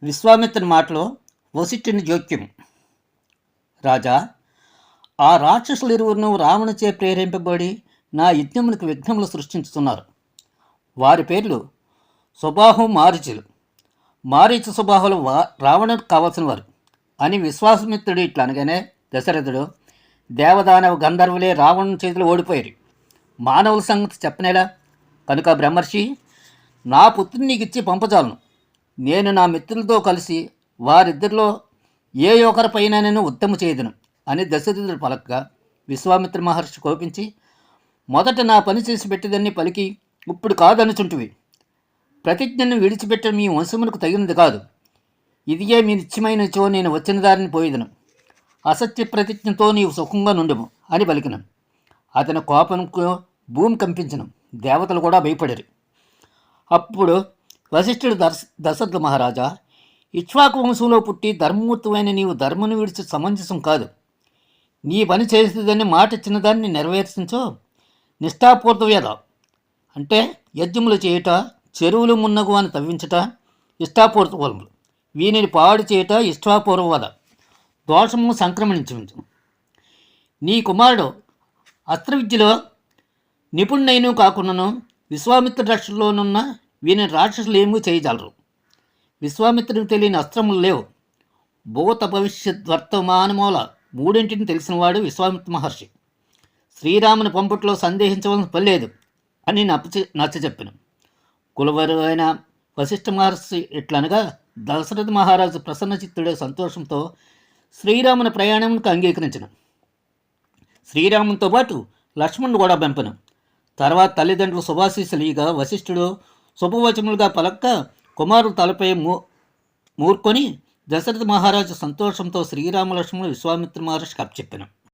విశ్వామిత్రుని మాటలో వశిష్ఠుని జోక్యం. రాజా, ఆ రాక్షసులిరువురును రావణుచే ప్రేరేపింపబడి నా యజ్ఞములకు విఘ్నములు సృష్టించుతున్నారు. వారి పేర్లు సుబాహు, మారీచులు. మారీచు సుబాహులు రావణుడికి కావలసిన వారు అని విశ్వామిత్రుడు ఇట్లా అనగానే దశరథుడు, దేవదానవ గంధర్వులే రావణుని చేతులు ఓడిపోయారు, మానవుల సంగతి చెప్పనేలా? కనుక బ్రహ్మర్షి, నా పుత్రుని నీకు ఇచ్చి పంపజాలను. నేను నా మిత్రులతో కలిసి వారిద్దరిలో ఏ ఒకరిపైన నేను ఉత్తమ చేయదును అని దశరథుడు పలకగా విశ్వామిత్ర మహర్షి కోపించి, మొదట నా పని చేసి పెట్టేదాన్ని పలికి ఇప్పుడు కాదనుచుంటివి. ప్రతిజ్ఞను విడిచిపెట్టడం మీ వంశమునకు తగినది కాదు. ఇదియే మీ నిత్యమైన చో నేను వచ్చిన దారిని పోయేదను. అసత్య ప్రతిజ్ఞతో నీవు సుఖంగా నుండుము అని పలికినం. అతని కోపంకు భూమి కంపించను, దేవతలు కూడా భయపడరు. అప్పుడు వశిష్ఠుడు దశరథ మహారాజా, ఇక్ష్వాకు వంశంలో పుట్టి ధర్మమూర్తమైన నీవు ధర్మను విడిచి సమంజసం కాదు. నీ పని చేసేదని మాట ఇచ్చిన దాన్ని నెరవేర్చించో నిష్ఠాపూర్వవేద అంటే యజ్ఞములు చేయుట, చెరువులు మున్నగు అని తవ్వించుట ఇష్టాపూర్వములు, వీనిని పాడు చేయుట ఇష్టాపూర్వవద, దోషము సంక్రమించు. నీ కుమారుడు అస్త్ర విద్యలో నిపుణునైన కాకుండాను విశ్వామిత్ర రక్షలోనున్న వీని రాక్షసులు ఏమీ చేయజాలరు. విశ్వామిత్రునికి తెలియని అస్త్రములు లేవు. భూత భవిష్యత్ వర్తమానమూల మూడింటిని తెలిసినవాడు విశ్వామిత్ర మహర్షి. శ్రీరాముని పంపుట్లో సందేహించవలసిన పని లేదు అని నచ్చ చెప్పిన కులవరు అయిన వశిష్ఠ మహర్షి ఎట్లనగా దశరథ మహారాజు ప్రసన్నచిత్తుడే సంతోషంతో శ్రీరాముని ప్రయాణంకు అంగీకరించిన. శ్రీరామునితో పాటు లక్ష్మణుడు కూడా పంపిన. తర్వాత తల్లిదండ్రులు శుభాశీస్సులుగా వశిష్ఠుడు శుభవచములుగా పలక్క కుమారుడు తలపై మూర్కొని దశరథ మహారాజు సంతోషంతో శ్రీరామ లక్ష్మణుడు విశ్వామిత్ర మహర్షికి అప్పచెప్పాను.